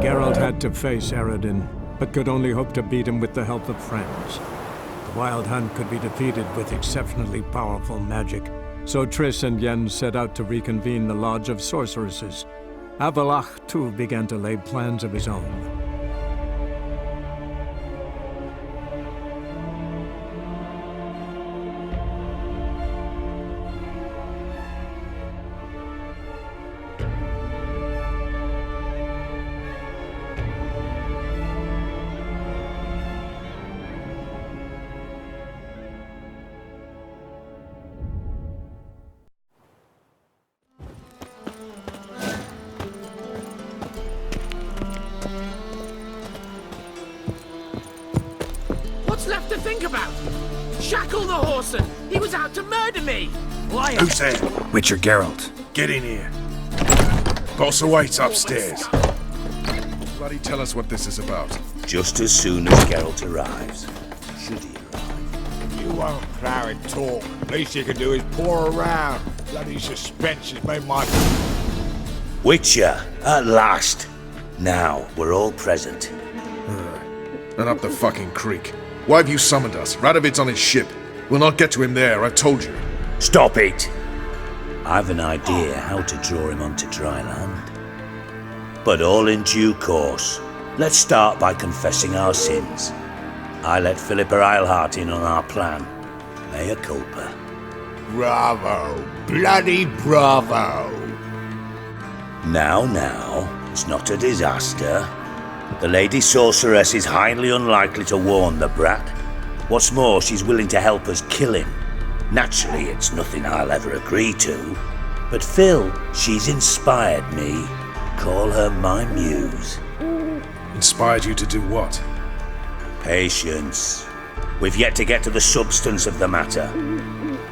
Geralt had to face Eredin, but could only hope to beat him with the help of friends. The Wild Hunt could be defeated with exceptionally powerful magic, so Triss and Yen set out to reconvene the Lodge of Sorceresses. Avalach, too, began to lay plans of his own. What's left to think about? Shackle the Horson! He was out to murder me! Liar! Who's there? Witcher Geralt. Get in here. Boss awaits upstairs. Bloody tell us what this is about. Just as soon as Geralt arrives. Should he arrive? You won't plow and talk. Least you can do is pour around. Bloody suspense has made my... Witcher, at last. Now, we're all present. And up the fucking creek. Why have you summoned us? Radovid's on his ship. We'll not get to him there, I've told you. Stop it! I've an idea how to draw him onto dry land. But all in due course. Let's start by confessing our sins. I let Philippa Eilhart in on our plan. Mea culpa. Bravo. Bloody bravo. Now, it's not a disaster. The Lady Sorceress is highly unlikely to warn the brat. What's more, she's willing to help us kill him. Naturally, it's nothing I'll ever agree to. But Phil, she's inspired me. Call her my muse. Inspired you to do what? Patience. We've yet to get to the substance of the matter.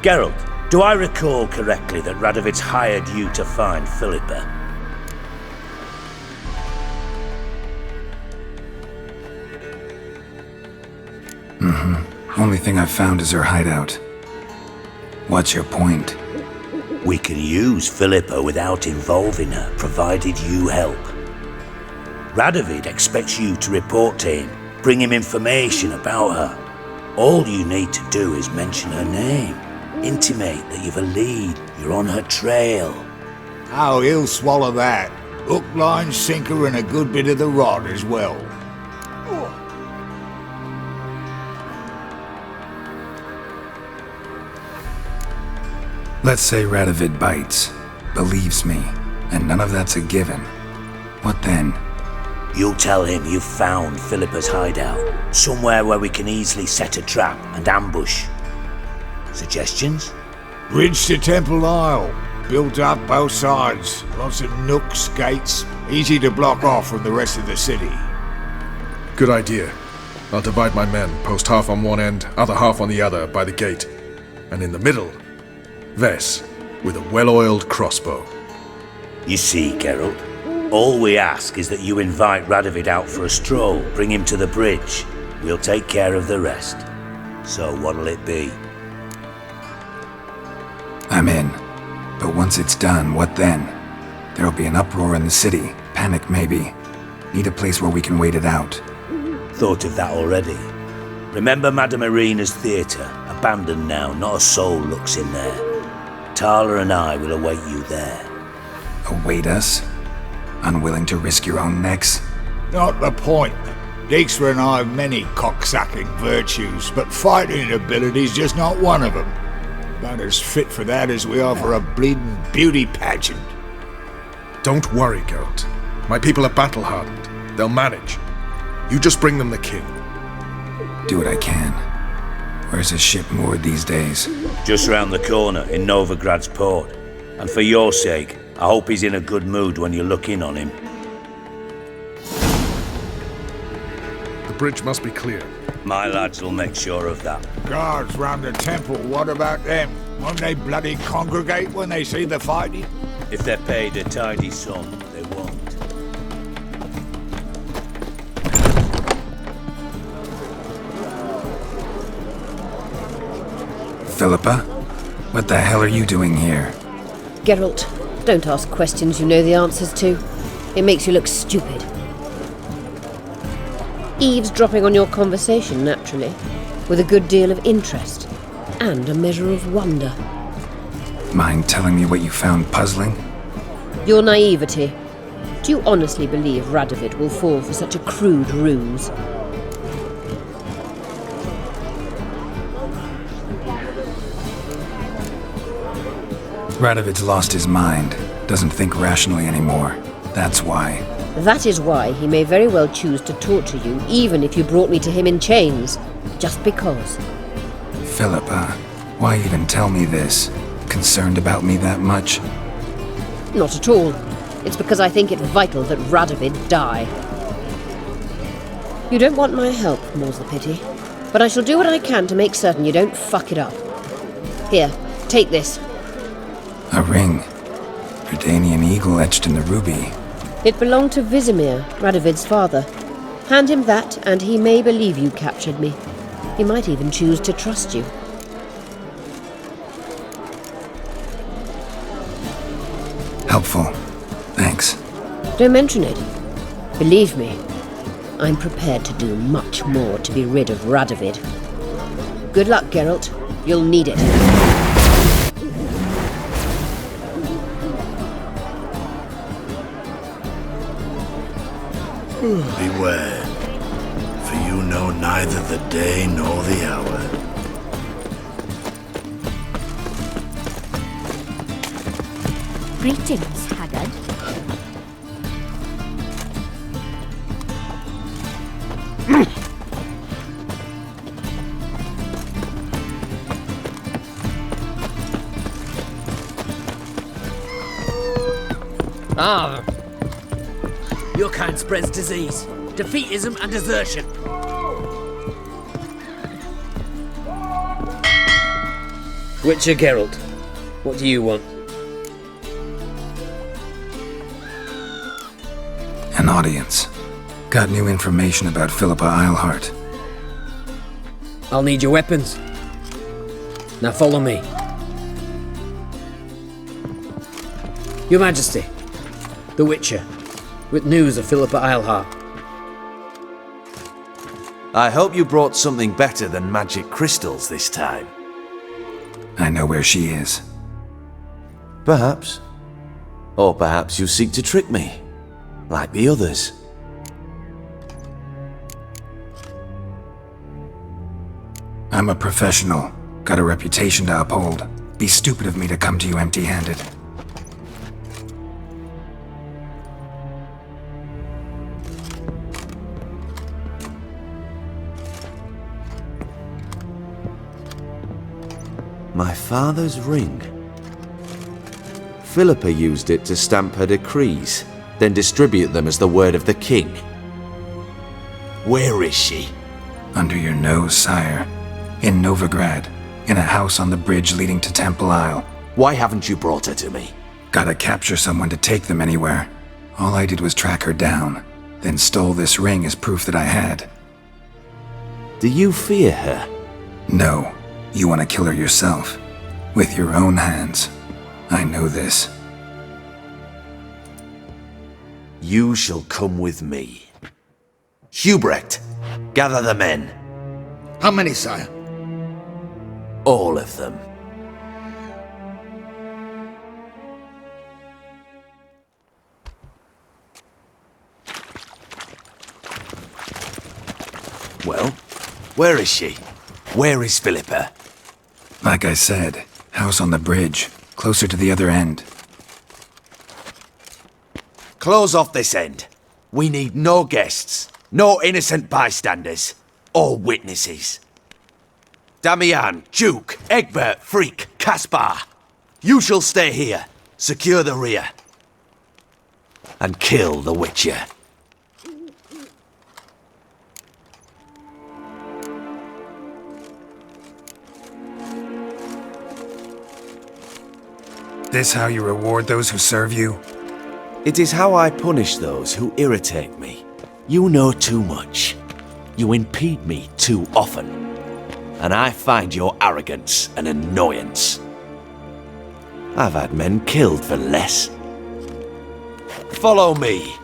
Geralt, do I recall correctly that Radovid's hired you to find Philippa? Only thing I've found is her hideout. What's your point? We can use Philippa without involving her, provided you help. Radovid expects you to report to him, bring him information about her. All you need to do is mention her name, intimate that you've a lead, you're on her trail. Oh, he'll swallow that. Hook, line, sinker, and a good bit of the rod as well. Let's say Radovid bites, believes me, and none of that's a given. What then? You'll tell him you've found Philippa's hideout, somewhere where we can easily set a trap and ambush. Suggestions? Bridge to Temple Isle. Built up both sides. Lots of nooks, gates. Easy to block off from the rest of the city. Good idea. I'll divide my men, post half on one end, other half on the other, by the gate. And in the middle, Ves, with a well-oiled crossbow. You see, Geralt, all we ask is that you invite Radovid out for a stroll, bring him to the bridge. We'll take care of the rest. So what'll it be? I'm in. But once it's done, what then? There'll be an uproar in the city. Panic, maybe. Need a place where we can wait it out. Thought of that already. Remember Madame Irina's theatre? Abandoned now, not a soul looks in there. Tala and I will await you there. Await us? Unwilling to risk your own necks? Not the point. Dijkstra and I have many cocksucking virtues, but fighting ability's just not one of them. About as fit for that as we are for a bleeding beauty pageant. Don't worry, Geralt. My people are battle-hardened. They'll manage. You just bring them the king. Do what I can. Where's his ship moored these days? Just round the corner, in Novigrad's port. And for your sake, I hope he's in a good mood when you look in on him. The bridge must be clear. My lads will make sure of that. Guards round the temple, what about them? Won't they bloody congregate when they see the fighting? If they're paid a tidy sum, they won't. Philippa? What the hell are you doing here? Geralt, don't ask questions you know the answers to. It makes you look stupid. Eavesdropping on your conversation, naturally, with a good deal of interest and a measure of wonder. Mind telling me what you found puzzling? Your naivety. Do you honestly believe Radovid will fall for such a crude ruse? Radovid's lost his mind. Doesn't think rationally anymore. That's why. That is why he may very well choose to torture you, even if you brought me to him in chains. Just because. Philippa, why even tell me this? Concerned about me that much? Not at all. It's because I think it vital that Radovid die. You don't want my help, more's the pity. But I shall do what I can to make certain you don't fuck it up. Here, take this. A ring. Verdanian eagle etched in the ruby. It belonged to Vizimir, Radovid's father. Hand him that, and he may believe you captured me. He might even choose to trust you. Helpful. Thanks. Don't mention it. Believe me, I'm prepared to do much more to be rid of Radovid. Good luck, Geralt. You'll need it. Beware, for you know neither the day nor the hour. Greetings, Haggard. Ah, your kind spreads disease, defeatism and desertion. Witcher Geralt, what do you want? An audience. Got new information about Philippa Eilhart. I'll need your weapons. Now follow me. Your Majesty, the Witcher, with news of Philippa Eilhart. I hope you brought something better than magic crystals this time. I know where she is. Perhaps. Or perhaps you seek to trick me, like the others. I'm a professional. Got a reputation to uphold. Be stupid of me to come to you empty-handed. My father's ring. Philippa used it to stamp her decrees, then distribute them as the word of the king. Where is she? Under your nose, sire. In Novigrad. In a house on the bridge leading to Temple Isle. Why haven't you brought her to me? Gotta capture someone to take them anywhere. All I did was track her down, then stole this ring as proof that I had. Do you fear her? No. You want to kill her yourself. With your own hands. I know this. You shall come with me. Hubrecht, gather the men. How many, sire? All of them. Well, where is she? Where is Philippa? Like I said, house on the bridge, closer to the other end. Close off this end. We need no guests, no innocent bystanders, or witnesses. Damian, Duke, Egbert, Freak, Caspar. You shall stay here, secure the rear, and kill the Witcher. This how you reward those who serve you? It is how I punish those who irritate me. You know too much. You impede me too often. And I find your arrogance an annoyance. I've had men killed for less. Follow me.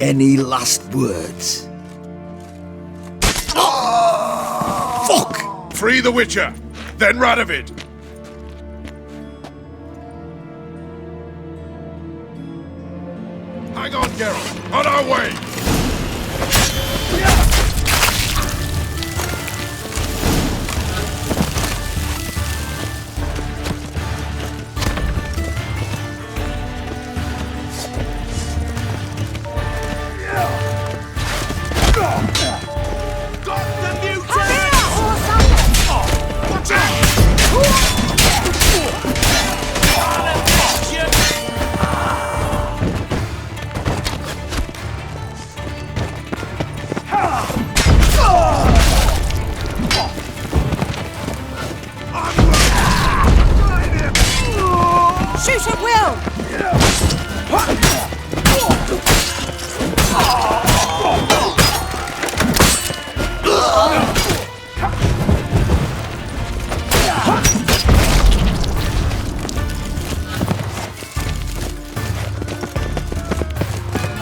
Any last words? Fuck! Free the Witcher, then Radovid. Hang on, Geralt. On our way. Shoot at will!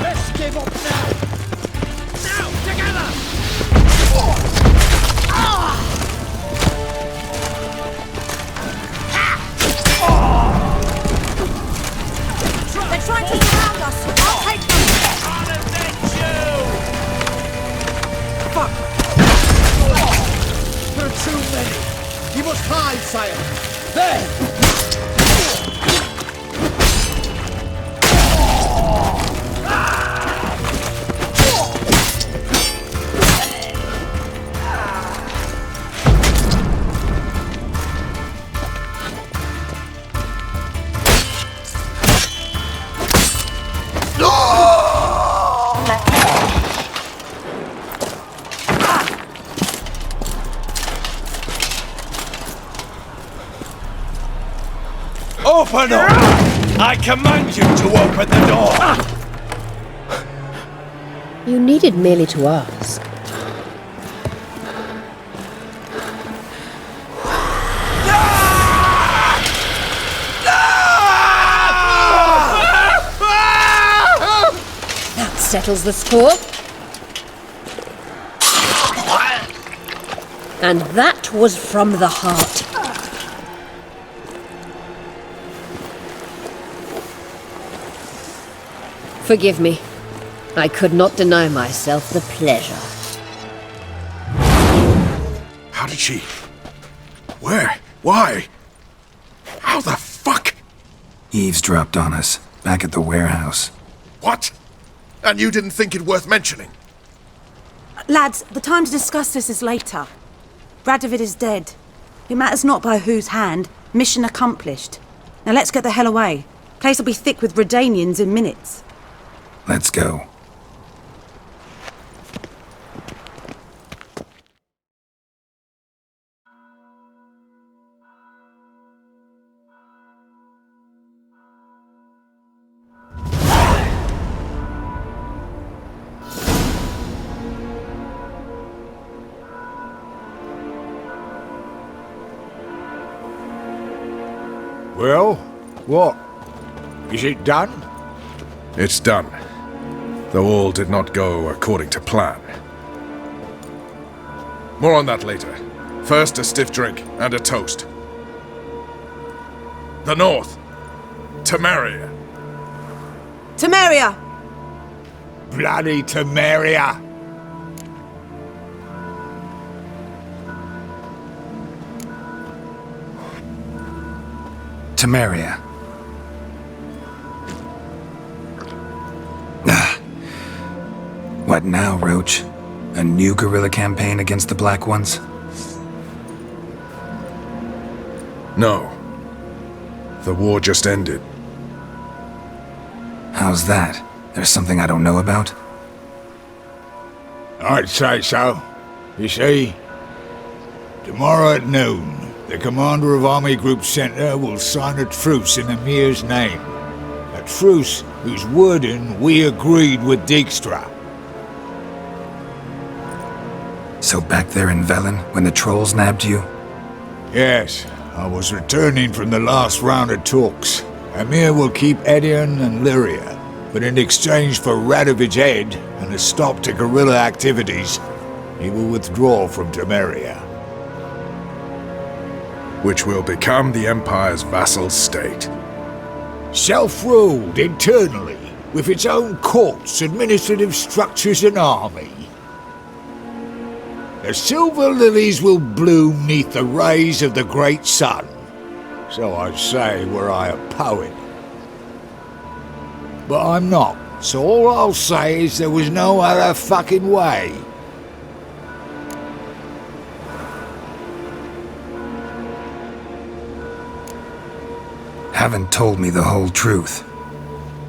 Let's give up now! Now, together! They're trying to surround us. I'll take them. I'll avenge you! Fuck! There are too many. You must hide, sire. There! Open up! I command you to open the door! You needed merely to ask. That settles the score. And that was from the heart. Forgive me. I could not deny myself the pleasure. How did she? Where? Why? How the fuck? Eavesdropped on us, back at the warehouse. What? And you didn't think it worth mentioning? Lads, the time to discuss this is later. Radovid is dead. It matters not by whose hand. Mission accomplished. Now let's get the hell away. Place will be thick with Redanians in minutes. Let's go. Well, what? Is it done? It's done. Though all did not go according to plan. More on that later. First, a stiff drink and a toast. The North. Temeria. Temeria! Bloody Temeria! Temeria. What now, Roach? A new guerrilla campaign against the Black Ones? No. The war just ended. How's that? There's something I don't know about? I'd say so. You see, tomorrow at noon, the commander of Army Group Center will sign a truce in Emir's name. A truce whose wording we agreed with Dijkstra. So back there in Velen, when the trolls nabbed you? Yes, I was returning from the last round of talks. Emir will keep Edion and Lyria. but in exchange for Radovid's head and a stop to guerrilla activities, he will withdraw from Temeria. Which will become the Empire's vassal state. Self-ruled internally, with its own courts, administrative structures and army. The silver lilies will bloom neath the rays of the great sun. So I'd say were I a poet. But I'm not, so all I'll say is there was no other fucking way. Haven't told me the whole truth.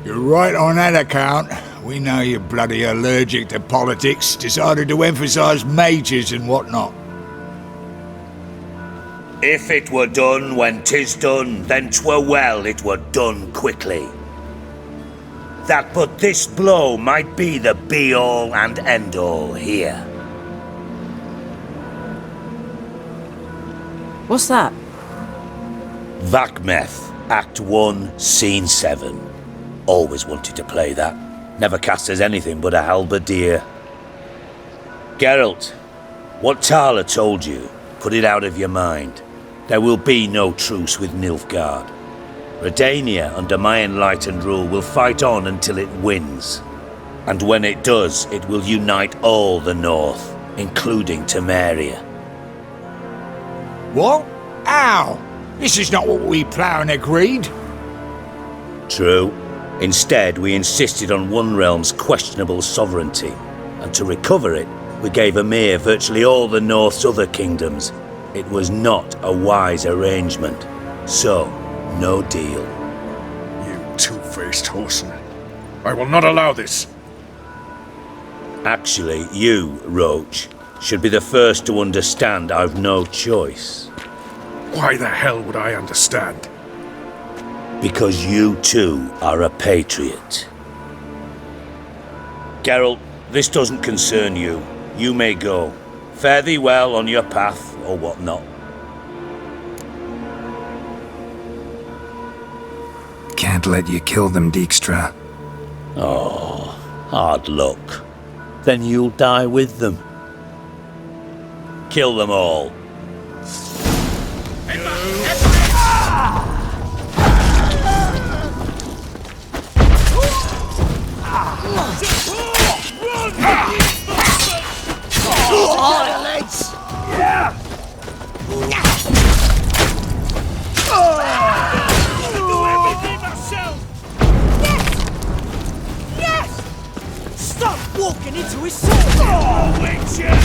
You're right on that account. We know you're bloody allergic to politics, decided to emphasize majors and whatnot. If it were done when 'tis done, then 'twere well it were done quickly. That but this blow might be the be-all and end-all here. What's that? Vakmeth, Act 1, Scene 7. Always wanted to play that. Never cast as anything but a halberdier. Geralt, what Tala told you, put it out of your mind. There will be no truce with Nilfgaard. Redania, under my enlightened rule, will fight on until it wins. And when it does, it will unite all the North, including Temeria. What? How? This is not what we planned and agreed. True. Instead, we insisted on one realm's questionable sovereignty, and to recover it, we gave Emir virtually all the North's other kingdoms. It was not a wise arrangement. So, no deal. You two-faced whoreson. I will not allow this. Actually, you, Roach, should be the first to understand I've no choice. Why the hell would I understand? Because you too are a patriot. Geralt, this doesn't concern you. You may go. Fare thee well on your path, or whatnot. Can't let you kill them, Dijkstra. Oh, hard luck. Then you'll die with them. Kill them all. Stop walking into his sword! Oh, Witcher!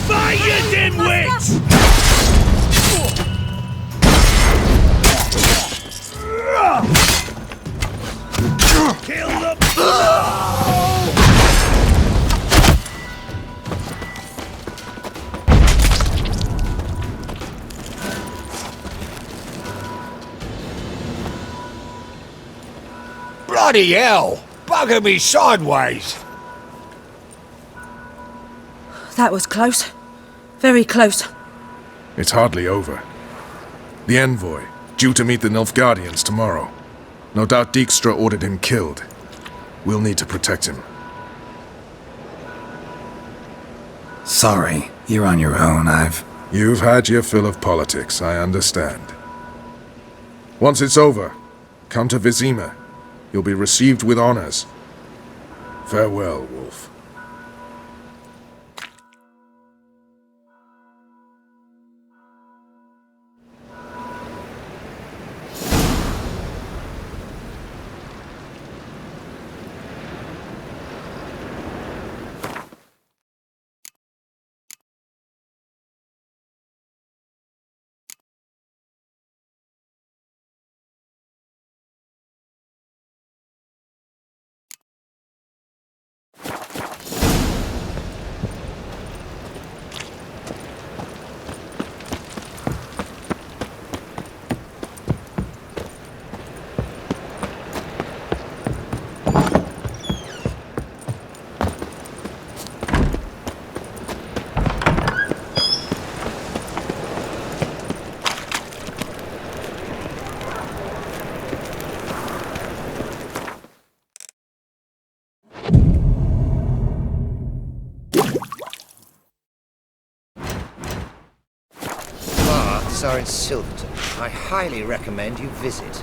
Fire, you dimwit! Kill the... Bloody hell! Bugger me sideways! That was close. Very close. It's hardly over. The envoy, due to meet the Nilfgaardians tomorrow. No doubt Dijkstra ordered him killed. We'll need to protect him. Sorry, you're on your own. You've had your fill of politics, I understand. Once it's over, come to Vizima. You'll be received with honors. Farewell, Wolf. markets are in Silverton. I highly recommend you visit.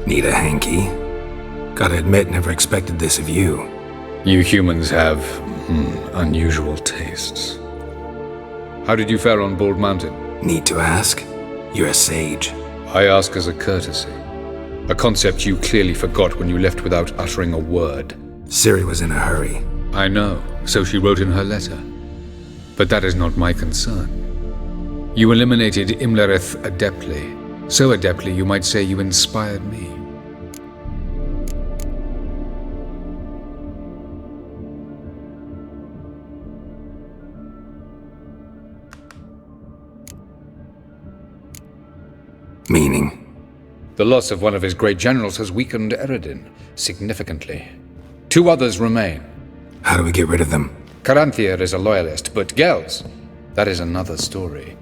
Need a hanky? Gotta admit, never expected this of you. You humans have, unusual tastes. How did you fare on Bald Mountain? Need to ask? You're a sage. I ask as a courtesy. A concept you clearly forgot when you left without uttering a word. Ciri was in a hurry. I know, so she wrote in her letter. But that is not my concern. You eliminated Imlerith adeptly. So adeptly you might say you inspired me. Meaning? The loss of one of his great generals has weakened Eredin significantly. 2 others remain. How do we get rid of them? Caranthier is a loyalist, but Gels, that is another story.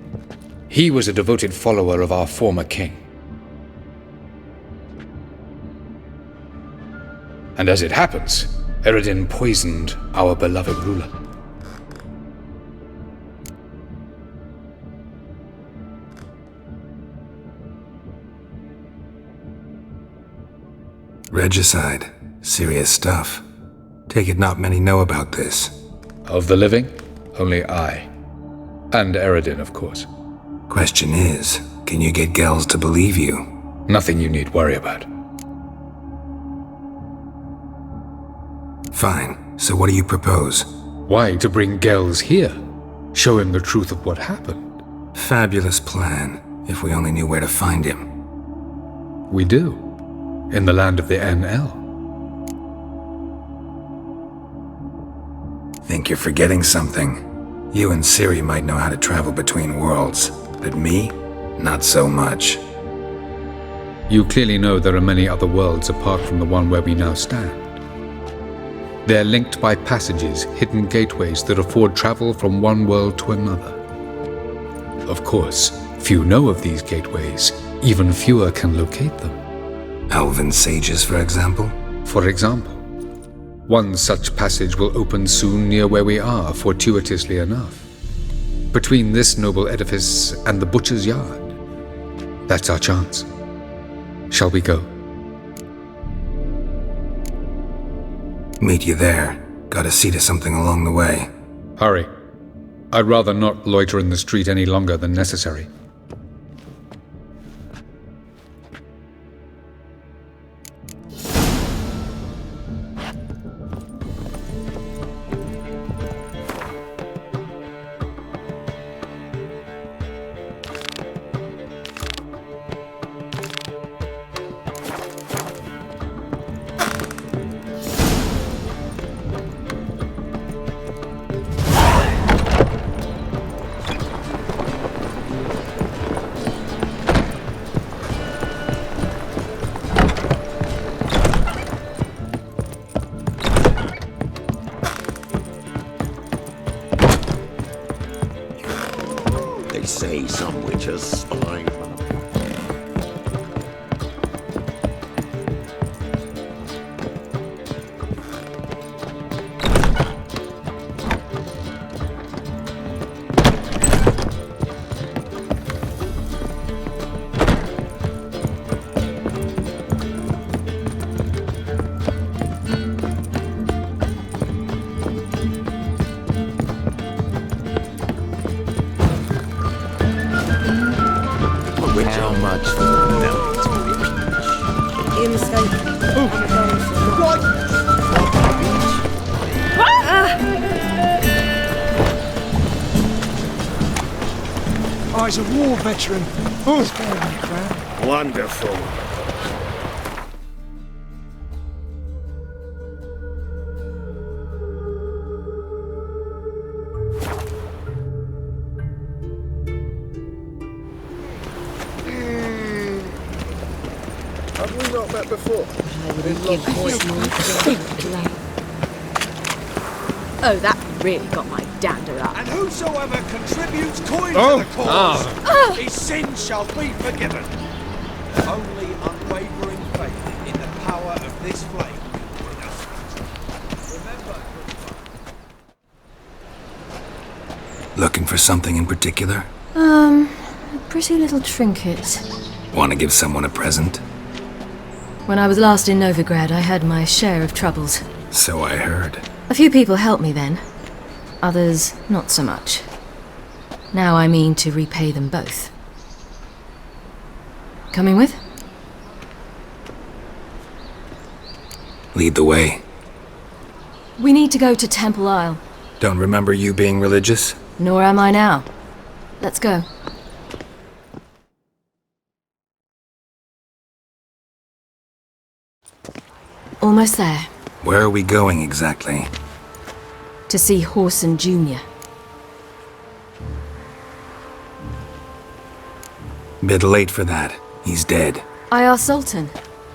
He was a devoted follower of our former king. And as it happens, Eredin poisoned our beloved ruler. Regicide. Serious stuff. Take it not many know about this. Of the living, only I. And Eredin, of course. Question is, can you get Gels to believe you? Nothing you need worry about. Fine. So what do you propose? Why, to bring Gels here. Show him the truth of what happened. Fabulous plan, if we only knew where to find him. We do. In the land of the NL. Think you're forgetting something. You and Ciri might know how to travel between worlds, but me? Not so much. You clearly know there are many other worlds apart from the one where we now stand. They're linked by passages, hidden gateways that afford travel from one world to another. Of course, few know of these gateways, even fewer can locate them. Elven sages, for example? For example. One such passage will open soon near where we are, fortuitously enough. Between this noble edifice and the butcher's yard. That's our chance. Shall we go? Meet you there. Gotta see to something along the way. Hurry. I'd rather not loiter in the street any longer than necessary. Say some witches spying. much for knowing to be You mistake. Oh, he's a war veteran. Oh, spare me, crap. Wonderful. Have we not met before? Oh, that really got my dander up. And whosoever contributes coin to the cause, his sins shall be forgiven. Only unwavering faith in the power of this flame will bring us victory. Remember, Looking for something in particular? A pretty little trinket. Want to give someone a present? When I was last in Novigrad, I had my share of troubles. So I heard. A few people helped me then. Others, not so much. Now I mean to repay them both. Coming with? Lead the way. We need to go to Temple Isle. Don't remember you being religious? Nor am I now. Let's go. Almost there. Where are we going exactly? To see Horson Jr. Bit late for that. He's dead. I asked Sultan,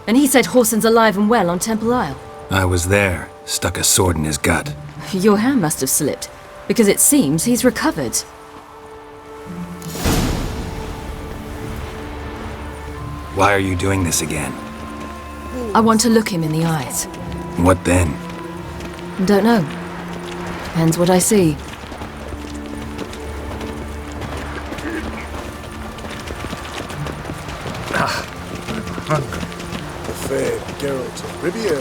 and he said Horson's alive and well on Temple Isle. I was there. Stuck a sword in his gut. Your hand must have slipped, because it seems he's recovered. Why are you doing this again? I want to look him in the eyes. What then? Don't know. Depends what I see. The fair Geralt of Rivia.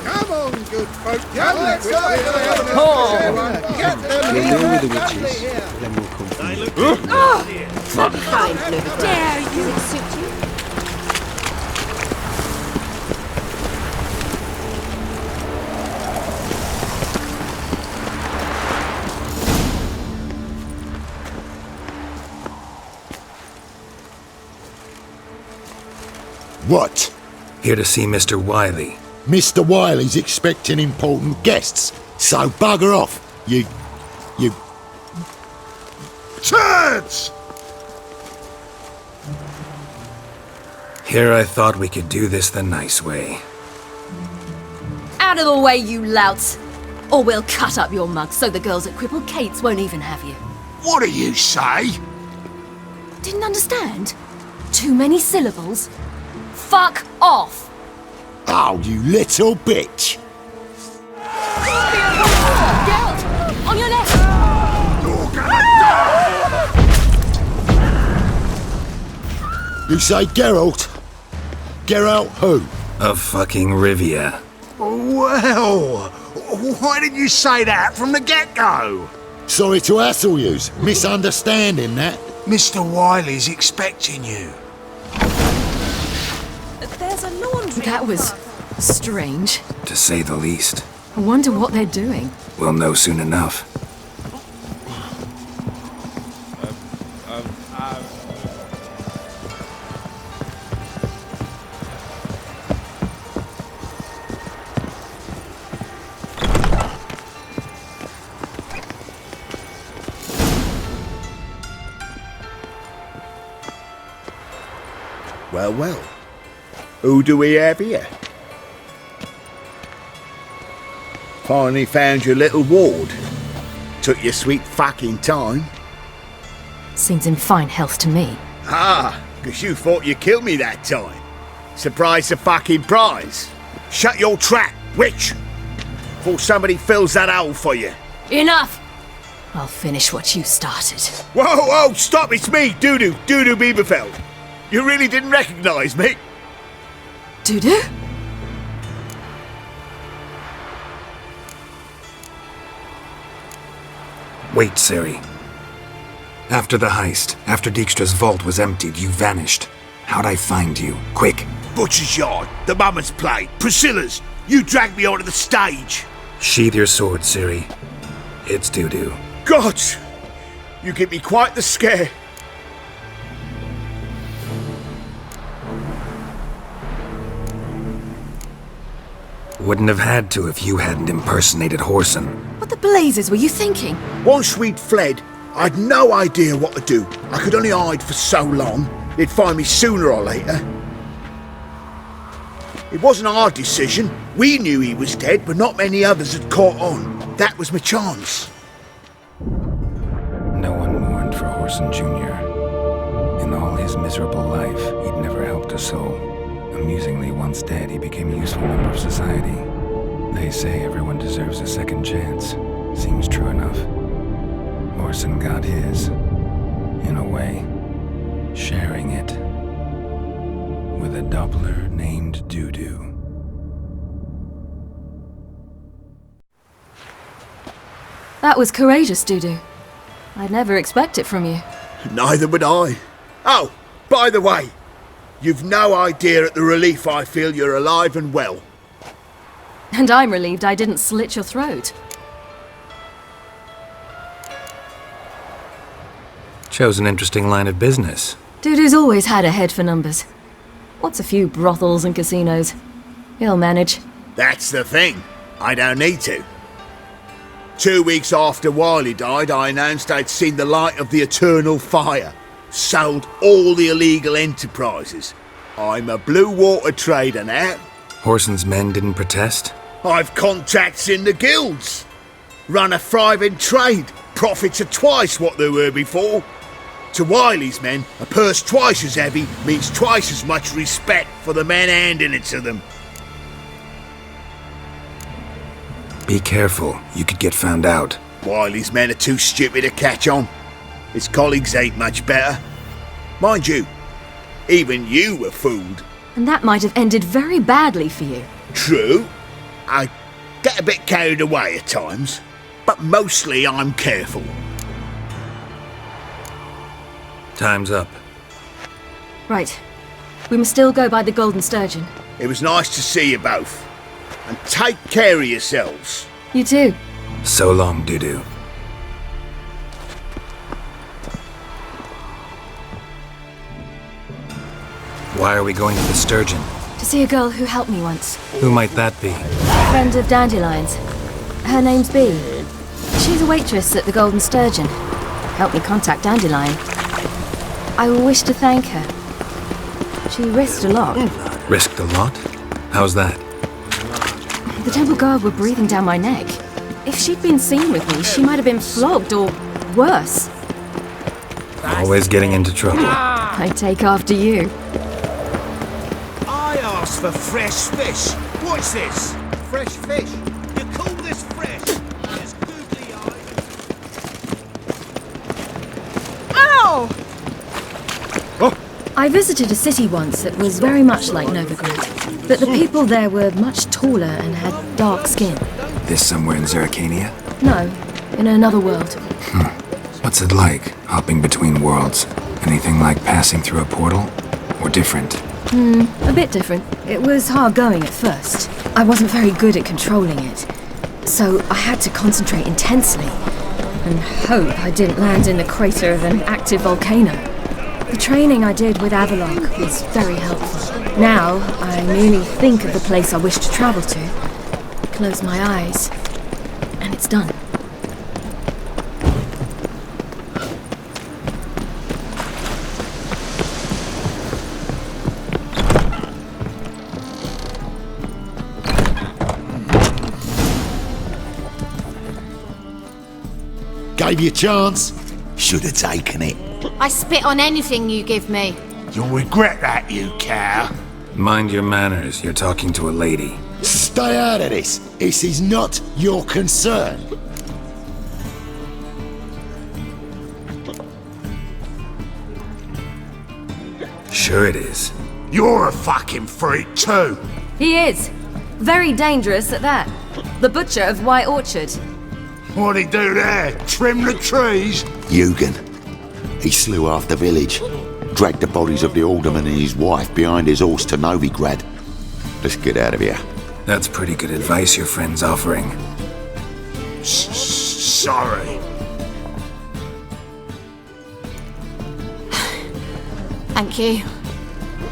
Come on, good folk. Let's Get them We'll deal with the here. witches, then we'll come for you. Not kind, Novigrad. Dare you? Does it suit you? What? Here to see Mr. Wiley. Mr. Wiley's expecting important guests, so bugger off, you... Turds! Here I thought we could do this the nice way. Out of the way, you louts! Or we'll cut up your mug so the girls at Crippled Kate's won't even have you. What do you say? Didn't understand? Too many syllables? Fuck off! Oh, you little bitch! Geralt! On your left! You're gonna die! You say Geralt? Geralt who? Of fucking Rivia. Well, why didn't you say that from the get-go? Sorry to hassle yous. Misunderstanding that. Mr. Wiley's expecting you. There's a laundry. That was strange. To say the least. I wonder what they're doing. We'll know soon enough. Well, well. Who do we have here? Finally found your little ward. Took your sweet fucking time. Seems in fine health to me. Ah, because you thought you killed me that time. Surprise the fucking prize. Shut your trap, witch! Before somebody fills that hole for you. Enough! I'll finish what you started. Whoa, whoa, stop, it's me, Dudu Bieberfeld. You really didn't recognise me? Dudu? Wait, Ciri. After the heist, after Dijkstra's vault was emptied, you vanished. How'd I find you? Quick! Butcher's Yard, the Mummer's Plate, Priscilla's. You dragged me onto the stage. Sheathe your sword, Ciri. It's doo-doo. God! You give me quite the scare. Wouldn't have had to if you hadn't impersonated Whoreson. What the blazes were you thinking? Once we'd fled, I'd no idea what to do. I could only hide for so long. They'd find me sooner or later. It wasn't our decision. We knew he was dead, but not many others had caught on. That was my chance. No one mourned for Whoreson Jr. In all his miserable life, he'd never helped a soul. Amusingly, once dead, he became a useful member of society. They say everyone deserves a second chance. Seems true enough. Whoreson got his, in a way, sharing it with a Doppler named Doo-Doo. That was courageous, Doo-Doo. I'd never expect it from you. Neither would I. Oh, by the way, you've no idea at the relief I feel you're alive and well. And I'm relieved I didn't slit your throat. Chose an interesting line of business. Doo-Doo's always had a head for numbers. What's a few brothels and casinos? He'll manage. That's the thing. I don't need to. 2 weeks after Wiley died, I announced I'd seen the light of the eternal fire. Sold all the illegal enterprises. I'm a blue water trader now. Whoreson's men didn't protest? I've contacts in the guilds. Run a thriving trade. Profits are twice what they were before. To Wiley's men, a purse twice as heavy means twice as much respect for the men handing it to them. Be careful, you could get found out. Wiley's men are too stupid to catch on. His colleagues ain't much better. Mind you, even you were fooled. And that might have ended very badly for you. True. I get a bit carried away at times, but mostly I'm careful. Time's up. Right. We must still go by the Golden Sturgeon. It was nice to see you both. And take care of yourselves. You too. So long, Doo-Doo. Why are we going to the Sturgeon? To see a girl who helped me once. Who might that be? Friend of Dandelion's. Her name's Bee. She's a waitress at the Golden Sturgeon. Helped me contact Dandelion. I wish to thank her. She risked a lot. Risked a lot? How's that? The temple guard were breathing down my neck. If she'd been seen with me, she might have been flogged or worse. Always getting into trouble. I take after you. I asked for fresh fish. What's this? Fresh fish? You call this fresh? There's googly eyes. Ow! I visited a city once that was very much like Novigrad, but the people there were much taller and had dark skin. This somewhere in Zerrikania? No, in another world. What's it like, hopping between worlds? Anything like passing through a portal? Or different? A bit different. It was hard going at first. I wasn't very good at controlling it, so I had to concentrate intensely and hope I didn't land in the crater of an active volcano. The training I did with Avalok was very helpful. Now, I merely think of the place I wish to travel to, close my eyes, and it's done. Gave you a chance. Should have taken it. I spit on anything you give me. You'll regret that, you cow. Mind your manners, you're talking to a lady. Stay out of this. This is not your concern. Sure it is. You're a fucking freak too. He is. Very dangerous at that. The butcher of White Orchard. What'd he do there? Trim the trees? Eugen. He slew half the village. dragged the bodies of the alderman and his wife behind his horse to Novigrad. Let's get out of here. That's pretty good advice your friend's offering. Sorry. Thank you.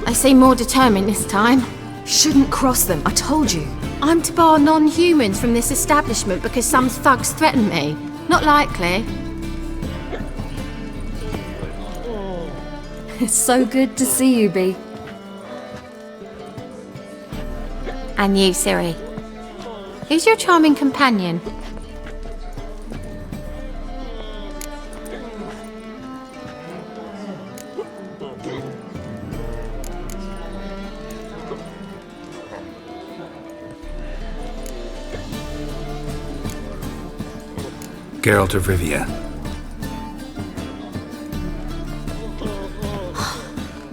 They seem more determined this time. Shouldn't cross them, I told you. I'm to bar non-humans from this establishment because some thugs threaten me. Not likely. It's so good to see you, Bee. And you, Ciri. Who's your charming companion? Geralt of Rivia.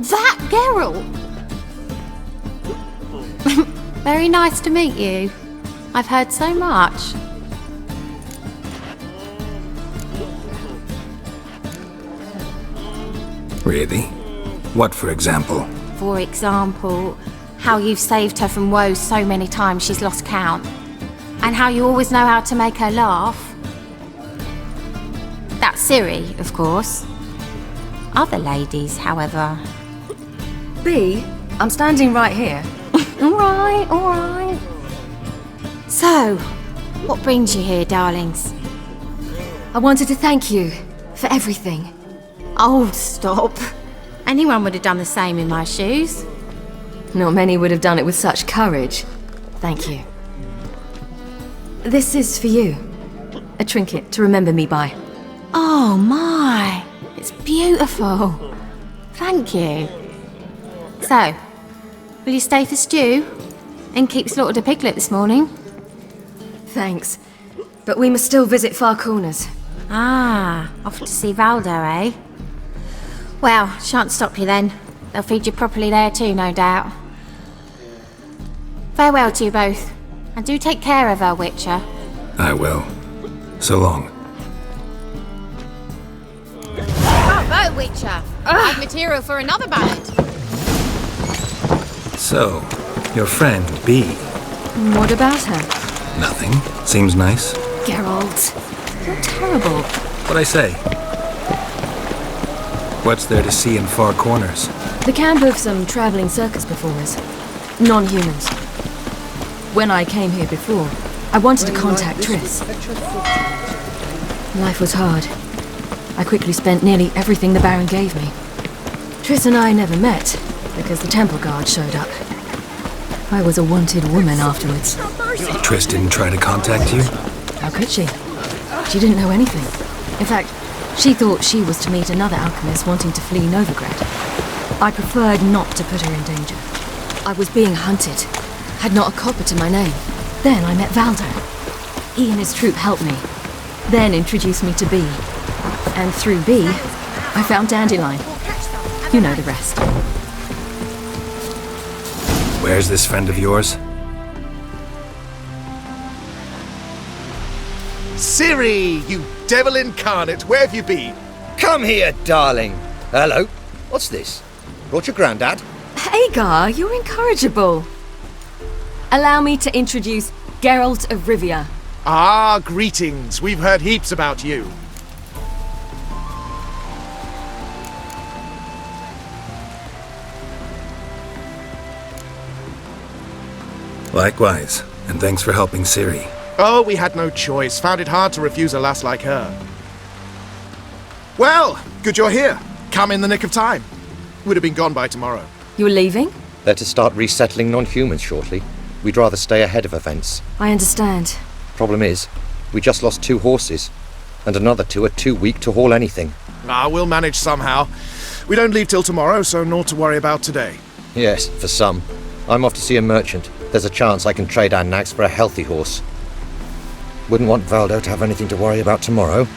That Geralt! Very nice to meet you. I've heard so much. Really? What, for example? For example, how you've saved her from woes so many times she's lost count. And how you always know how to make her laugh. That's Ciri, of course. Other ladies, however... Bee, I'm standing right here. Alright, alright. So, what brings you here, darlings? I wanted to thank you for everything. Oh, stop. Anyone would have done the same in my shoes. Not many would have done it with such courage. Thank you. This is for you. A trinket to remember me by. Oh my, it's beautiful. Thank you. So, will you stay for stew? And keep slaughtered a piglet this morning? Thanks. But we must still visit Far Corners. Ah, off to see Valdo, eh? Well, shan't stop you then. They'll feed you properly there too, no doubt. Farewell to you both. And do take care of her, Witcher. I will. So long. Bravo, Witcher! I have material for another ballad. So, your friend, Bee. What about her? Nothing. Seems nice. Geralt, you're terrible. What'd I say? What's there to see in Far Corners? The camp of some travelling circus performers. Non-humans. When I came here before, I wanted to contact Triss. Life was hard. I quickly spent nearly everything the Baron gave me. Triss and I never met, because the temple guard showed up. I was a wanted woman afterwards. Triss didn't try to contact you? How could she? She didn't know anything. In fact, she thought she was to meet another alchemist wanting to flee Novigrad. I preferred not to put her in danger. I was being hunted. Had not a copper to my name. Then I met Valdo. He and his troop helped me. Then introduced me to Bee. And through Bee, I found Dandelion. You know the rest. Where's this friend of yours? Ciri, you devil incarnate, where have you been? Come here, darling. Hello. What's this? Brought your granddad? Hagar, you're incorrigible. Allow me to introduce Geralt of Rivia. Ah, greetings. We've heard heaps about you. Likewise, and thanks for helping Ciri. Oh, we had no choice. Found it hard to refuse a lass like her. Well, good you're here. Come in the nick of time. Would have been gone by tomorrow. You're leaving? They're to start resettling non-humans shortly. We'd rather stay ahead of events. I understand. Problem is, we just lost 2 horses, and another 2 are too weak to haul anything. Ah, we'll manage somehow. We don't leave till tomorrow, so naught to worry about today. Yes, for some. I'm off to see a merchant. There's a chance I can trade our nags for a healthy horse. Wouldn't want Valdo to have anything to worry about tomorrow.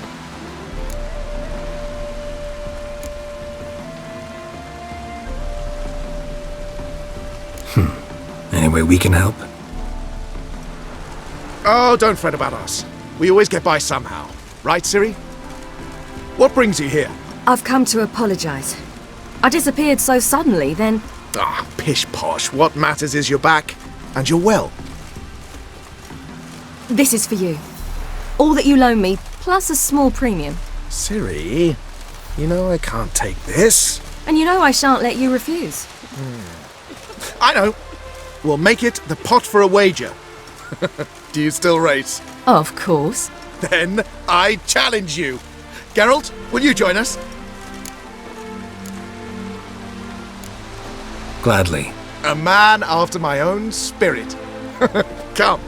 Any way we can help? Oh, don't fret about us. We always get by somehow. Right, Ciri? What brings you here? I've come to apologize. I disappeared so suddenly, then... Ah, pish-posh. What matters is you're back, and you're well. This is for you. All that you loan me, plus a small premium. Ciri, you know I can't take this. And you know I shan't let you refuse. I know. We'll make it the pot for a wager. Do you still race? Of course. Then I challenge you. Geralt, will you join us? Gladly. A man after my own spirit. Come.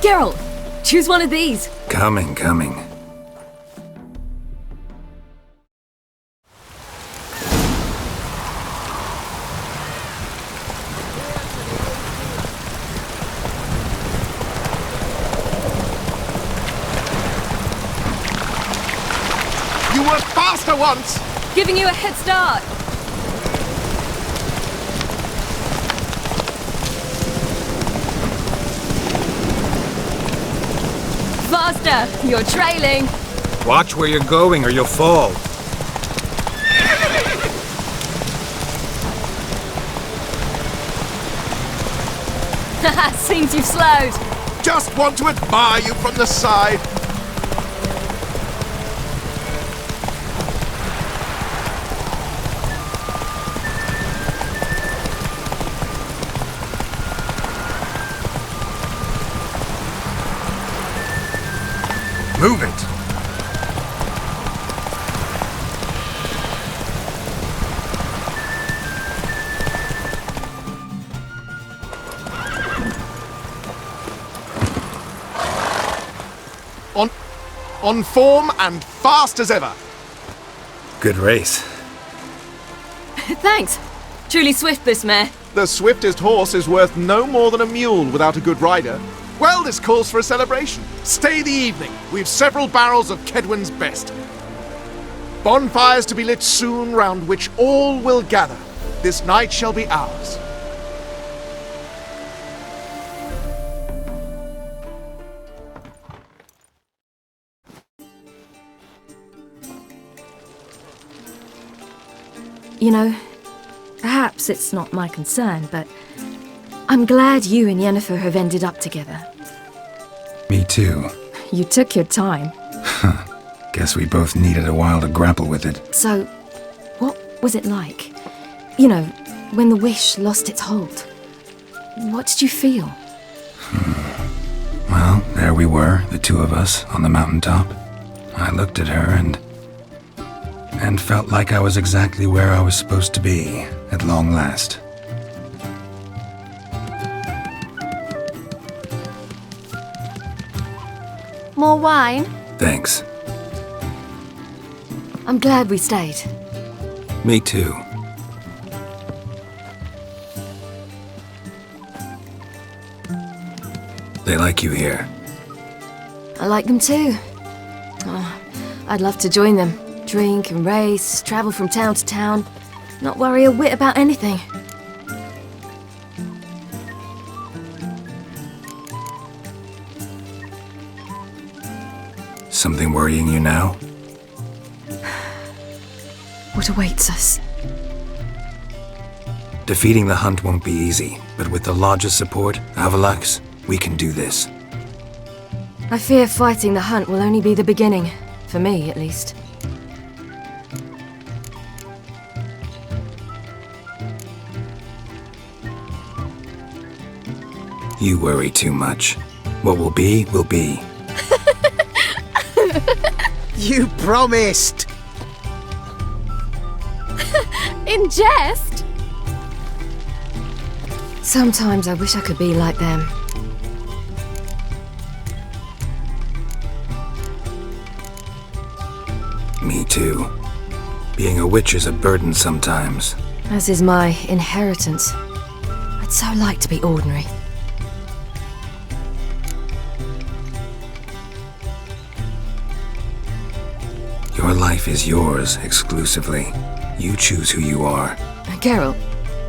Geralt, choose one of these. Coming. You were faster once! Giving you a head start. Faster! You're trailing! Watch where you're going or you'll fall. Haha, seems you've slowed. Just want to admire you from the side. Move it! On form and fast as ever. Good race. Thanks. Truly swift, this mare. The swiftest horse is worth no more than a mule without a good rider. Well, this calls for a celebration. Stay the evening. We've several barrels of Kedwen's best. Bonfires to be lit soon, round which all will gather. This night shall be ours. You know, perhaps it's not my concern, but I'm glad you and Yennefer have ended up together. Me too. You took your time. Guess we both needed a while to grapple with it. So, what was it like? You know, when the wish lost its hold. What did you feel? Well, there we were, the two of us, on the mountaintop. I looked at her and felt like I was exactly where I was supposed to be, at long last. More wine? Thanks. I'm glad we stayed. Me too. They like you here. I like them too. Oh, I'd love to join them. Drink and race, travel from town to town. Not worry a whit about anything. Something worrying you now? What awaits us? Defeating the hunt won't be easy, but with the Lodge's support, Avalax, we can do this. I fear fighting the hunt will only be the beginning. For me, at least. You worry too much. What will be, will be. You promised! In jest? Sometimes I wish I could be like them. Me too. Being a witch is a burden sometimes. As is my inheritance. I'd so like to be ordinary. Your life is yours, exclusively. You choose who you are. Geralt,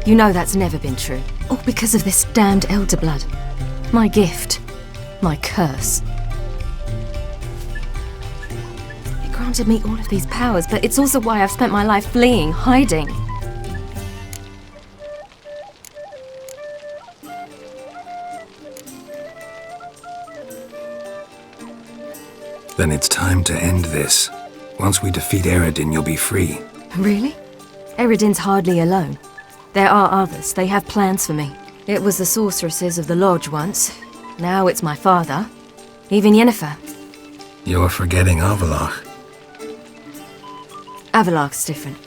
you know that's never been true. All because of this damned elder blood. My gift. My curse. It granted me all of these powers, but it's also why I've spent my life fleeing, hiding. Then it's time to end this. Once we defeat Eredin, you'll be free. Really? Eredin's hardly alone. There are others. They have plans for me. It was the sorceresses of the Lodge once. Now it's my father. Even Yennefer. You're forgetting Avallac'h. Avallac'h's different.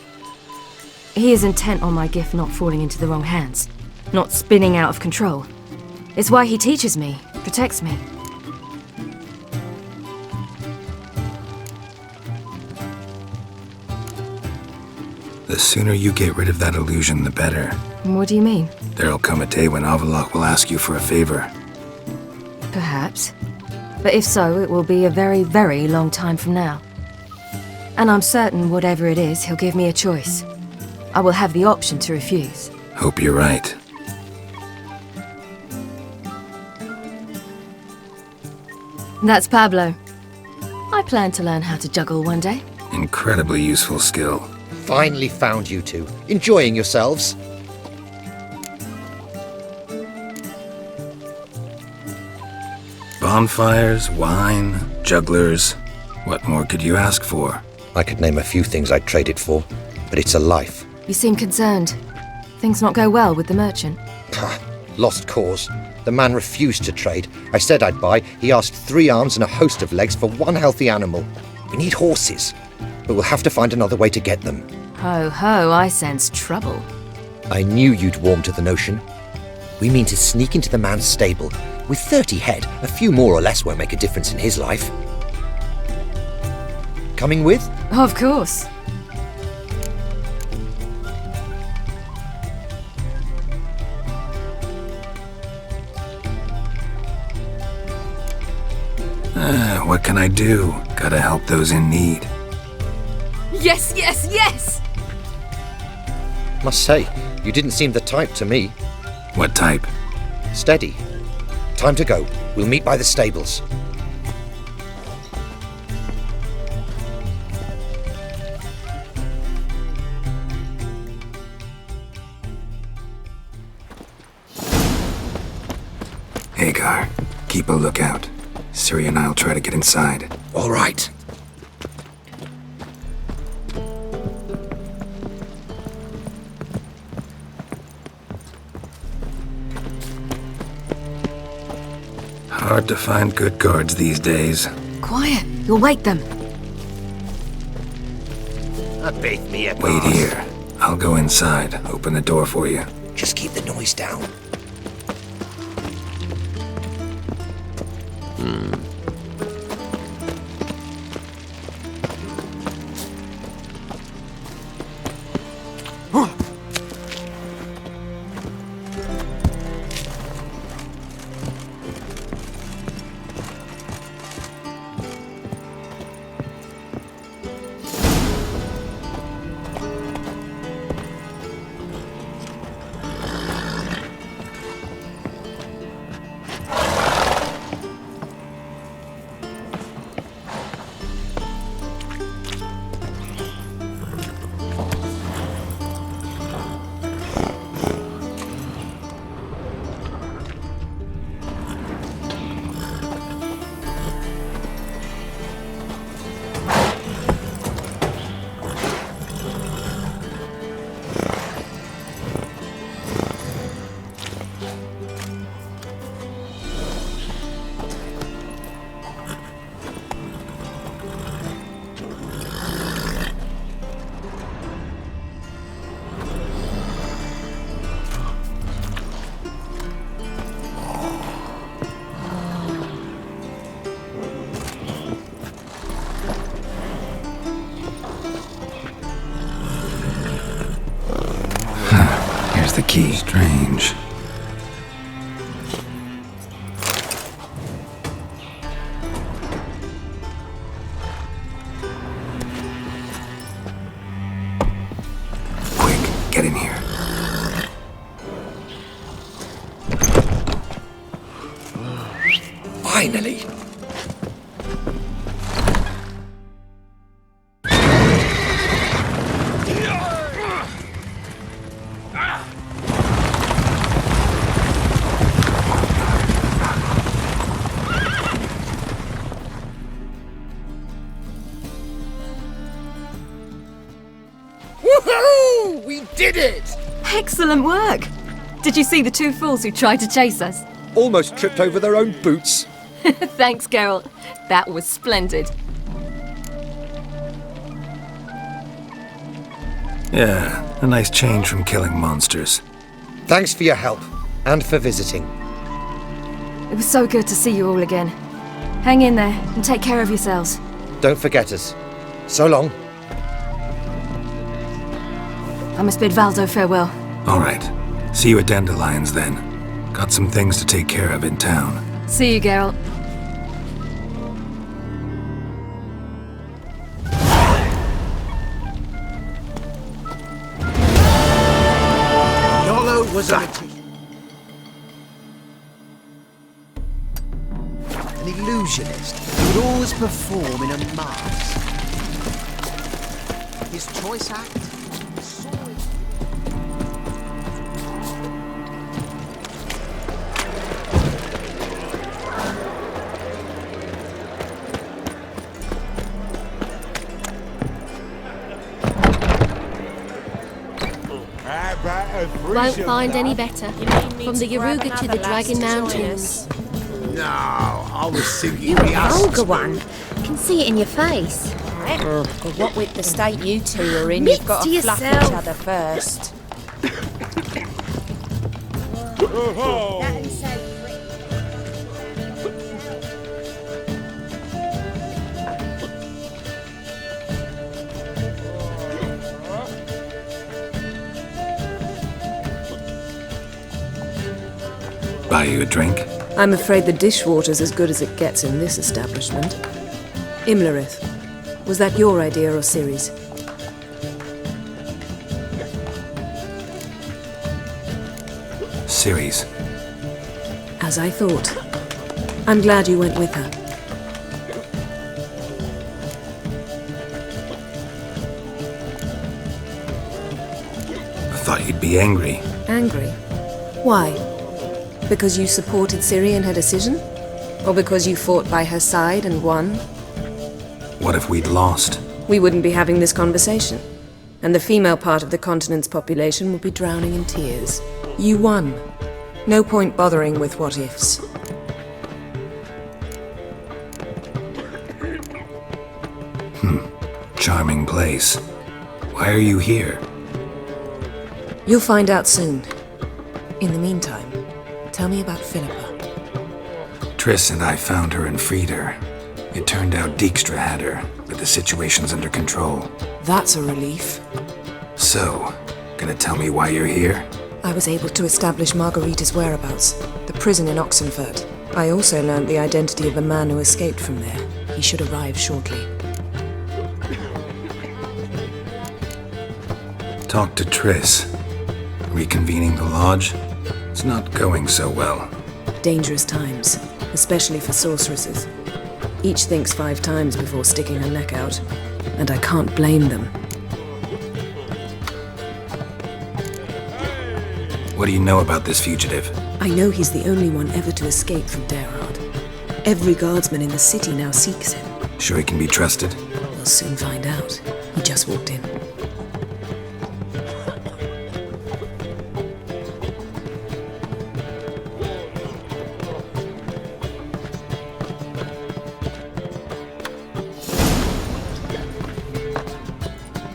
He is intent on my gift not falling into the wrong hands. Not spinning out of control. It's why he teaches me, protects me. The sooner you get rid of that illusion, the better. What do you mean? There'll come a day when Avallac'h will ask you for a favor. Perhaps. But if so, it will be a very, very long time from now. And I'm certain whatever it is, he'll give me a choice. I will have the option to refuse. Hope you're right. That's Pablo. I plan to learn how to juggle one day. Incredibly useful skill. Finally found you two. Enjoying yourselves? Bonfires, wine, jugglers. What more could you ask for? I could name a few things I'd trade it for, but it's a life. You seem concerned. Things not go well with the merchant? Lost cause. The man refused to trade. I said I'd buy. He asked 3 arms and a host of legs for 1 healthy animal. We need horses, but we'll have to find another way to get them. Ho ho, I sense trouble. I knew you'd warm to the notion. We mean to sneak into the man's stable. With 30 head, a few more or less won't make a difference in his life. Coming with? Of course. What can I do? Gotta help those in need. Yes, yes, yes! Must say, you didn't seem the type to me. What type? Steady. Time to go. We'll meet by the stables. Hagar, keep a lookout. Ciri and I'll try to get inside. All right. Hard to find good guards these days. Quiet, you'll wake them. Beat me a Wait here. I'll go inside. Open the door for you. Just keep the noise down. The key. Strange. Quick, get in here. Finally! Woohoo! We did it! Excellent work! Did you see the two fools who tried to chase us? Almost tripped over their own boots. Thanks, Geralt. That was splendid. Yeah, a nice change from killing monsters. Thanks for your help, and for visiting. It was so good to see you all again. Hang in there, and take care of yourselves. Don't forget us. So long. I must bid Valdo farewell. All right. See you at Dandelions, then. Got some things to take care of in town. See you, Geralt. Yolo was an illusionist who would always perform in a mask. His choice act? Won't find any better. From the Yaruga to the Dragon Mountains. No, I was thinking You the vulgar one. I can see it in your face. But what with the state you two are in, Admit you've got to to fluff yourself. each other first. Buy you a drink? I'm afraid the dishwater's as good as it gets in this establishment. Imlerith, was that your idea or Ciri's? Ciri's. As I thought. I'm glad you went with her. I thought you'd be angry. Angry? Why? Because you supported Ciri in her decision? Or because you fought by her side and won? What if we'd lost? We wouldn't be having this conversation. And the female part of the continent's population would be drowning in tears. You won. No point bothering with what-ifs. Charming place. Why are you here? You'll find out soon. In the meantime, tell me about Philippa. Triss and I found her and freed her. It turned out Dijkstra had her, but the situation's under control. That's a relief. So, gonna tell me why you're here? I was able to establish Margarita's whereabouts, the prison in Oxenfurt. I also learned the identity of the man who escaped from there. He should arrive shortly. Talk to Triss. Reconvening the lodge? It's not going so well. Dangerous times, especially for sorceresses. Each thinks 5 times before sticking her neck out, and I can't blame them. What do you know about this fugitive? I know he's the only one ever to escape from Derard. Every guardsman in the city now seeks him. Sure he can be trusted? We'll soon find out. He just walked in.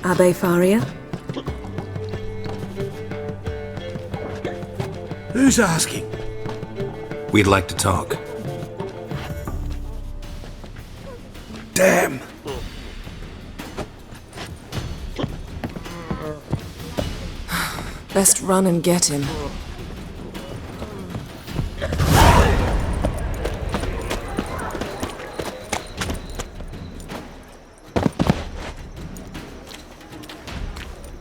Abbe Faria? Who's asking? We'd like to talk. Damn! Best run and get him.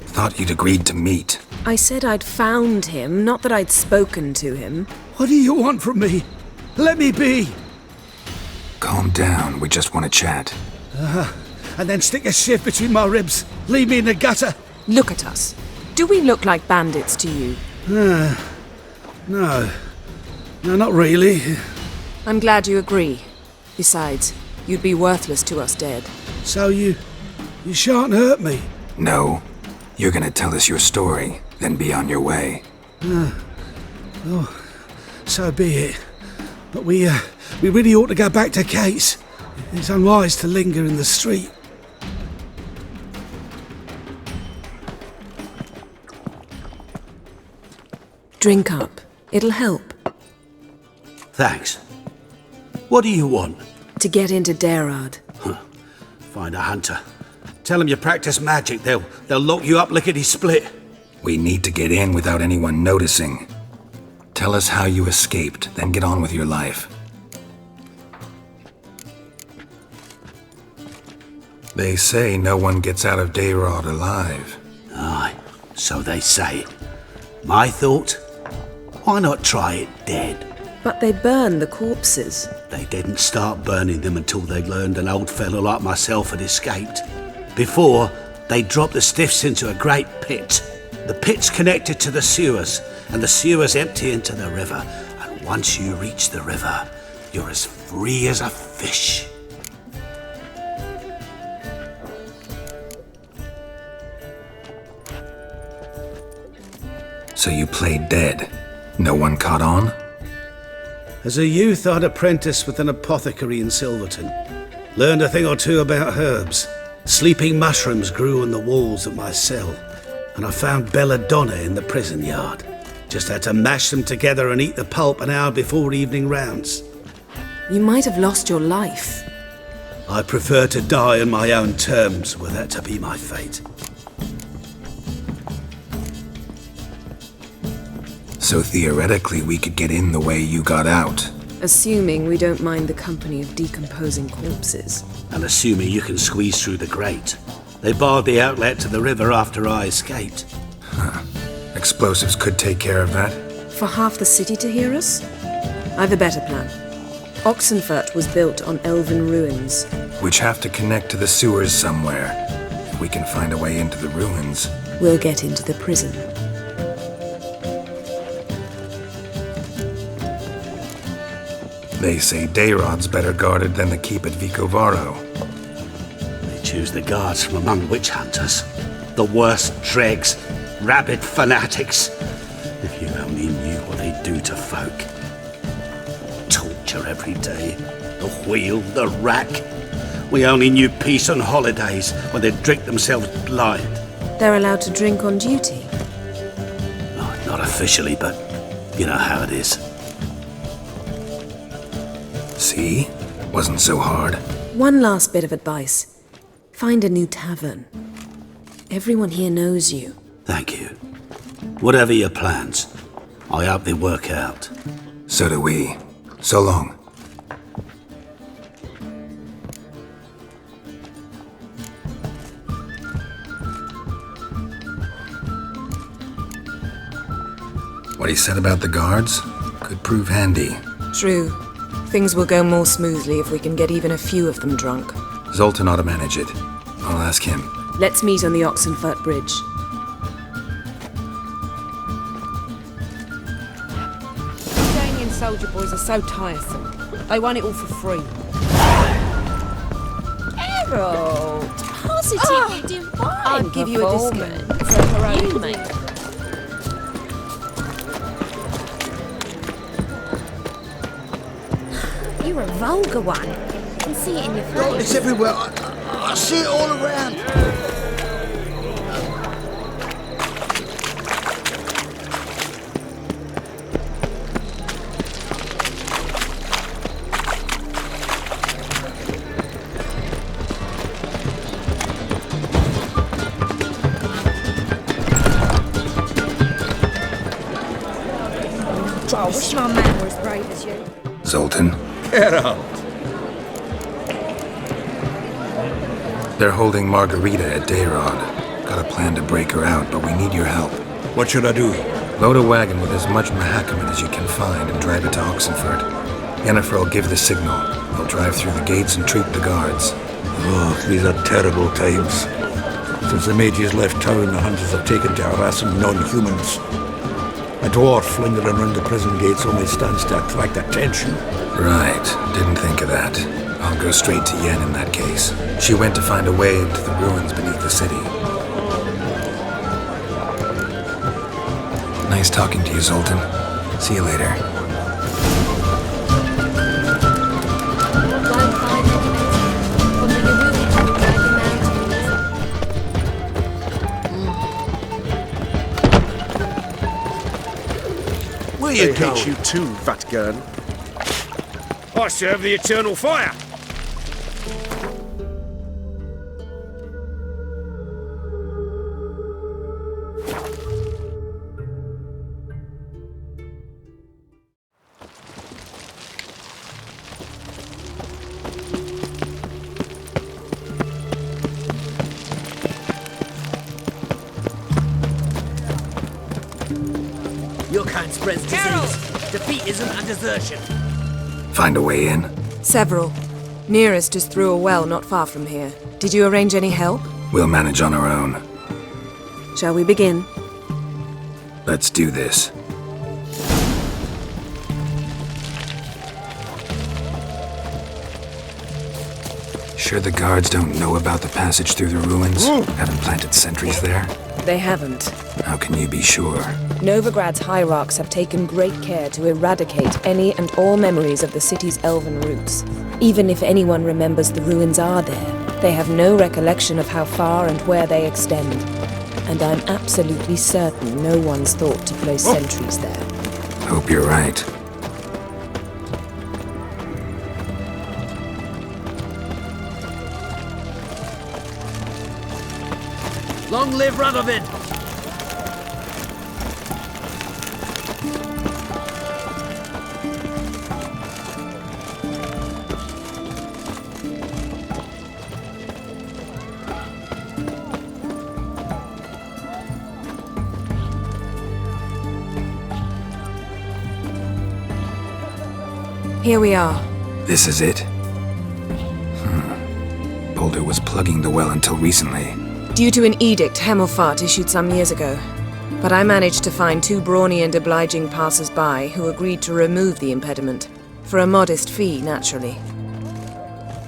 Thought you'd agreed to meet. I said I'd found him, not that I'd spoken to him. What do you want from me? Let me be! Calm down, we just want to chat. And then stick a sheathe between my ribs. Leave me in the gutter. Look at us. Do we look like bandits to you? No, not really. I'm glad you agree. Besides, you'd be worthless to us dead. So you shan't hurt me? No. You're gonna tell us your story, then be on your way. So be it. But we really ought to go back to Kate's. It's unwise to linger in the street. Drink up. It'll help. Thanks. What do you want? To get into Derard. Find a hunter. Tell them you practice magic. They'll lock you up lickety-split. We need to get in without anyone noticing. Tell us how you escaped, then get on with your life. They say no one gets out of Derard alive. Aye, so they say. My thought? Why not try it dead? But they burn the corpses. They didn't start burning them until they learned an old fellow like myself had escaped. Before, they dropped the stiffs into a great pit. The pit's connected to the sewers, and the sewers empty into the river. And once you reach the river, you're as free as a fish. So you played dead. No one caught on? As a youth, I'd apprenticed with an apothecary in Silverton. Learned a thing or two about herbs. Sleeping mushrooms grew on the walls of my cell, and I found belladonna in the prison yard. Just had to mash them together and eat the pulp an hour before evening rounds. You might have lost your life. I prefer to die on my own terms, were that to be my fate. So theoretically, we could get in the way you got out. Assuming we don't mind the company of decomposing corpses. And assuming you can squeeze through the grate. They barred the outlet to the river after I escaped. Huh. Explosives could take care of that. For half the city to hear us? I've a better plan. Oxenfurt was built on elven ruins. Which have to connect to the sewers somewhere. If we can find a way into the ruins. We'll get into the prison. They say Dayrod's better guarded than the keep at Vicovaro. They choose the guards from among witch hunters. The worst dregs, rabid fanatics. If you only knew what they do to folk. Torture every day. The wheel, the rack. We only knew peace on holidays when they'd drink themselves blind. They're allowed to drink on duty? Oh, not officially, but you know how it is. See? Wasn't so hard. One last bit of advice. Find a new tavern. Everyone here knows you. Thank you. Whatever your plans, I hope they work out. So do we. So long. What he said about the guards could prove handy. True. Things will go more smoothly if we can get even a few of them drunk. Zoltan ought to manage it. I'll ask him. Let's meet on the Oxenfurt Bridge. Staying in soldier boys are so tiresome. They want it all for free. Geralt! Positively divine. I'll give you a discount. You make. You're a vulgar one. I can see it in your face. It's everywhere. I see it all around. I wish my man were as brave as you. Zoltan? Geralt! They're holding Margarita at Dayrod. Got a plan to break her out, but we need your help. What should I do? Load a wagon with as much Mahakaman as you can find and drive it to Oxenfurt. Yennefer will give the signal. I'll drive through the gates and treat the guards. Oh, these are terrible times. Since the mages left town, the hunters have taken to harassing non-humans. A dwarf lingering around the prison gates only stands to attract attention. Right, didn't think of that. I'll go straight to Yen in that case. She went to find a way into the ruins beneath the city. Nice talking to you, Zoltan. See you later. Where you going? You too, Vatgern. I serve the eternal fire. Your kind spreads disease. Defeat isn't a desertion. Find a way in? Several. Nearest is through a well not far from here. Did you arrange any help? We'll manage on our own. Shall we begin? Let's do this. Sure the guards don't know about the passage through the ruins? Haven't planted sentries there? They haven't. How can you be sure? Novigrad's hierarchs have taken great care to eradicate any and all memories of the city's elven roots. Even if anyone remembers the ruins are there, they have no recollection of how far and where they extend. And I'm absolutely certain no one's thought to place sentries there. Hope you're right. Long live Radovid! Here we are. This is it? Boulder was plugging the well until recently. Due to an edict Hemelfart issued some years ago. But I managed to find two brawny and obliging passers-by who agreed to remove the impediment. For a modest fee, naturally.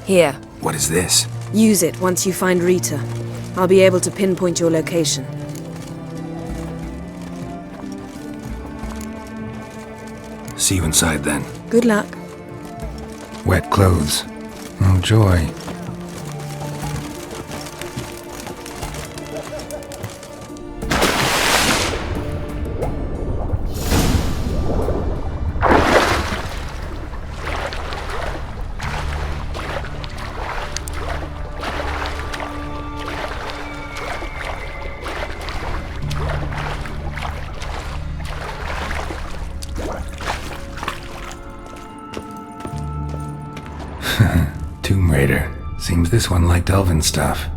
Here. What is this? Use it once you find Rita. I'll be able to pinpoint your location. See you inside then. Good luck. Wet clothes. Oh, joy. Tomb Raider. Seems this one liked elven stuff.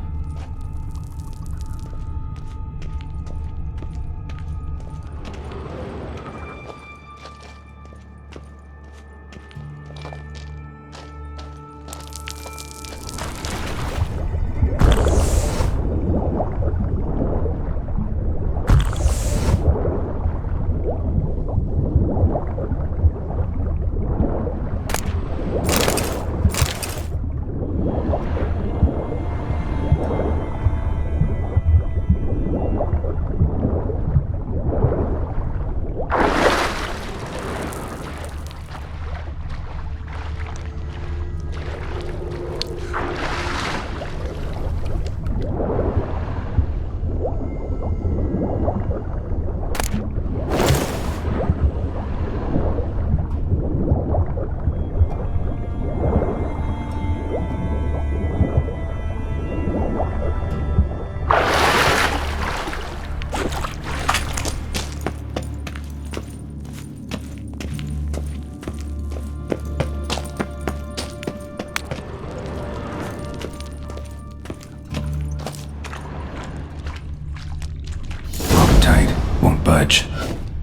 Budge.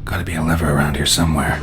Gotta be a lever around here somewhere.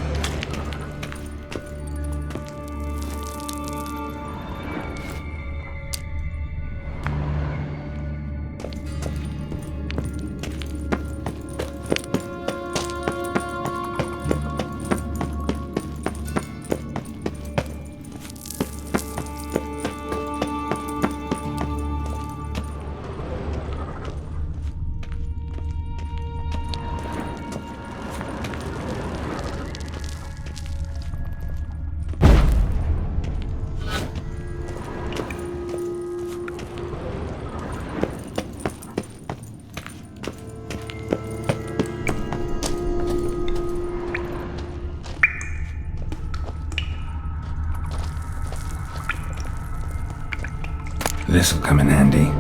This'll come in handy.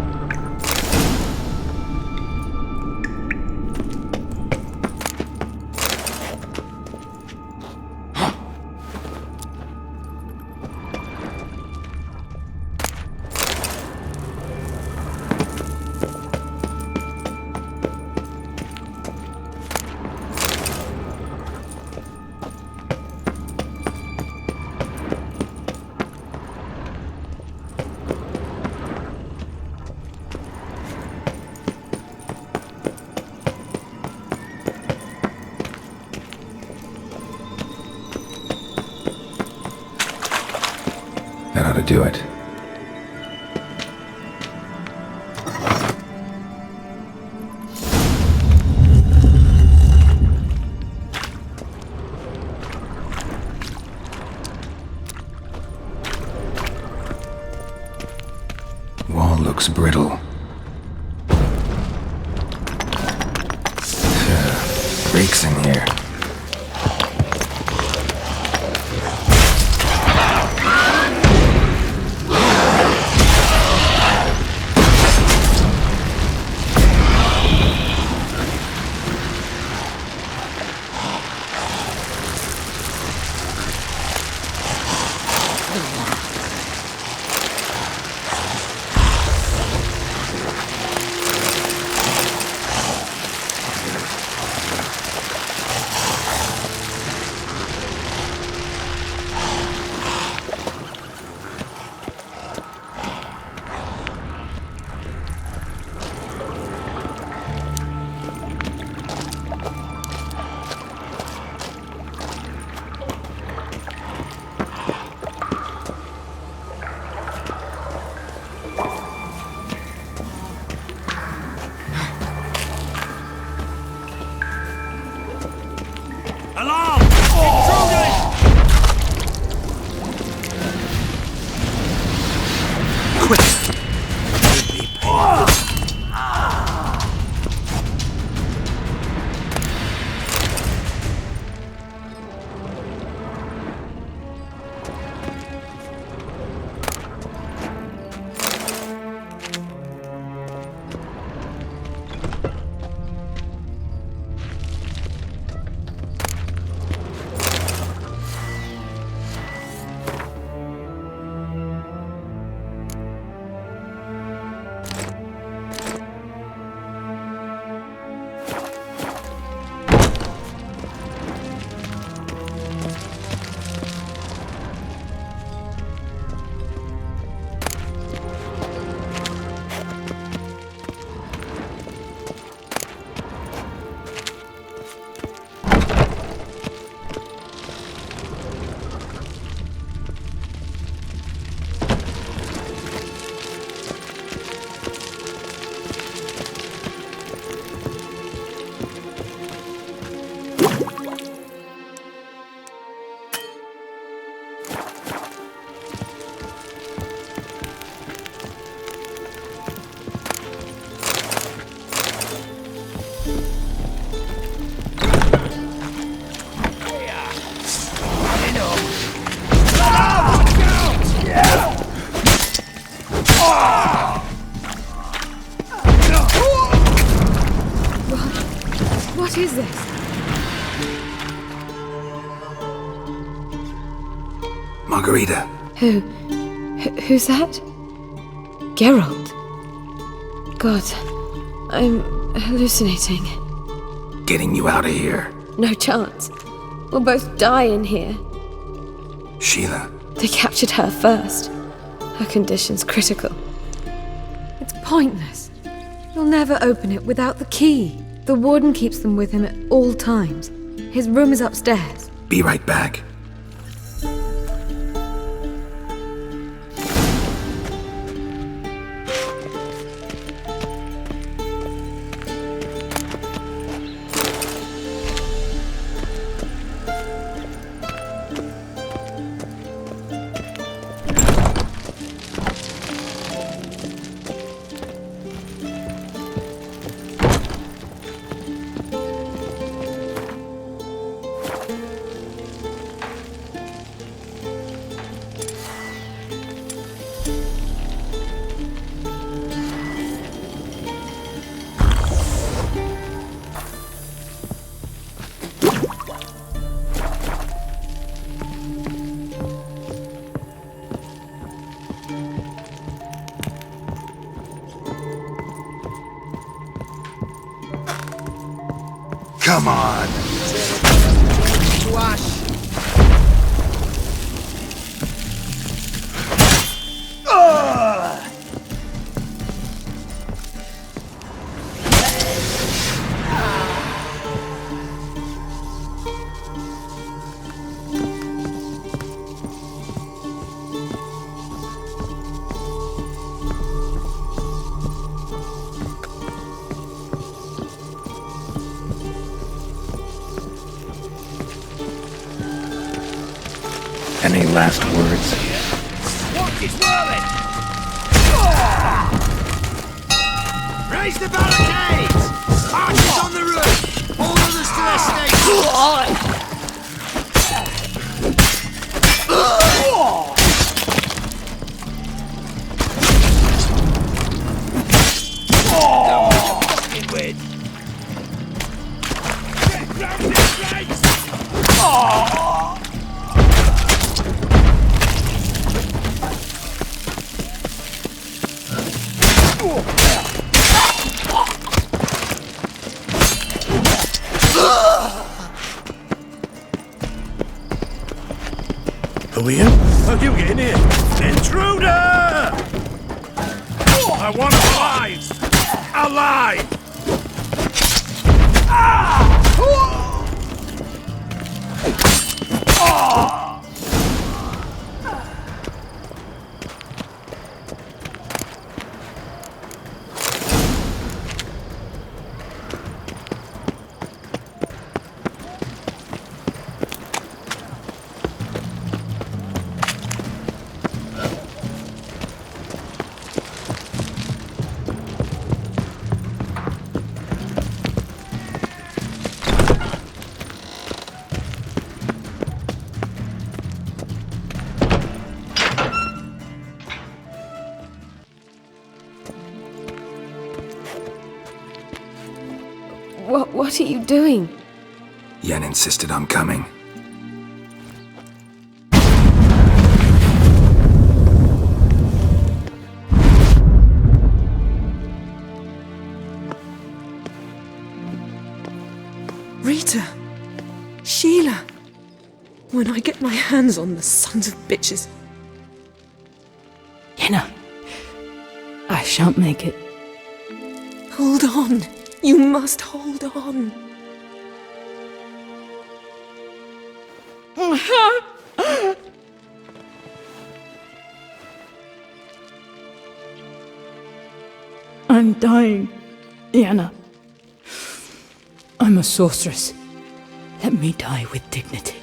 That ought to do it. Wall looks brittle. Breaks in here. Alarm! Intruders! Quick! What is this? Margarita. Who's that? Geralt. God, I'm hallucinating. Getting you out of here. No chance. We'll both die in here. Sheila. They captured her first. Her condition's critical. It's pointless. You'll never open it without the key. The warden keeps them with him at all times. His room is upstairs. Be right back. Come on. To ash. Any last words? Watch is whirling! Raise the barricades! Archers on the roof! All others to their stations! Are we in? Oh, you get in here! Intruder! I want him alive! Alive! What are you doing? Yen insisted on coming. Rita! Sheila! When I get my hands on the sons of bitches. Yenna, I shan't make it. Hold on! You must hold on! I'm dying, Yenna. I'm a sorceress. Let me die with dignity.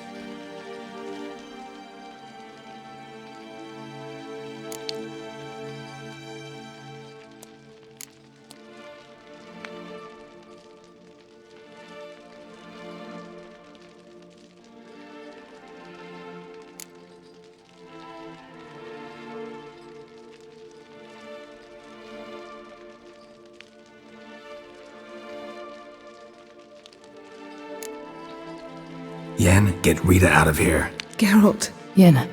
Yen, get Rita out of here. Geralt. Yenna,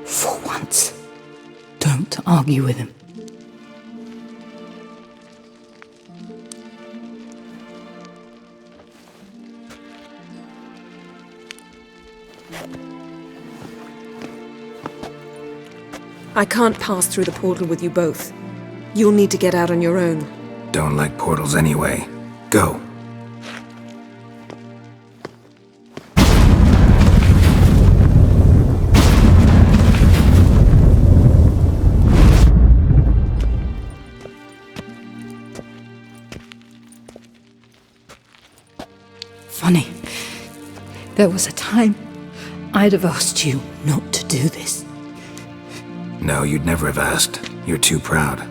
for once, don't argue with him. I can't pass through the portal with you both. You'll need to get out on your own. Don't like portals anyway. Go. Funny. There was a time I'd have asked you not to do this. No, you'd never have asked. You're too proud.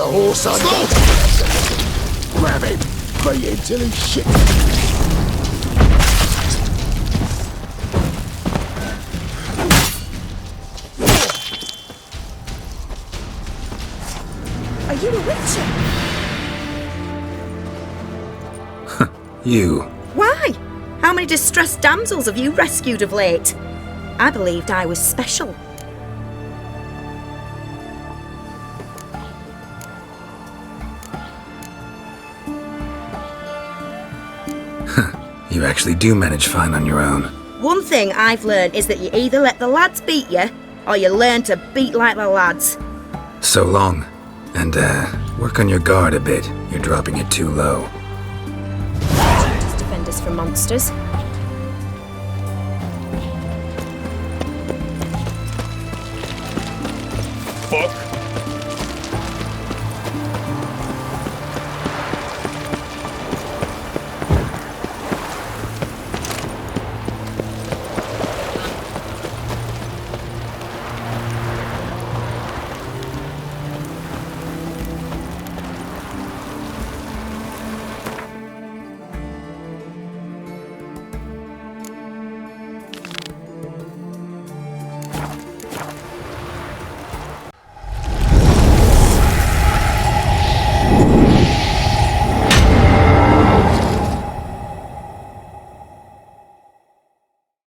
the horse I got. Grab him. Beat him till he's shit. Are you a witcher? You. Why? How many distressed damsels have you rescued of late? I believed I was special. You actually do manage fine on your own. One thing I've learned is that you either let the lads beat you, or you learn to beat like the lads. So long. And, work on your guard a bit. You're dropping it too low. Defend us from monsters.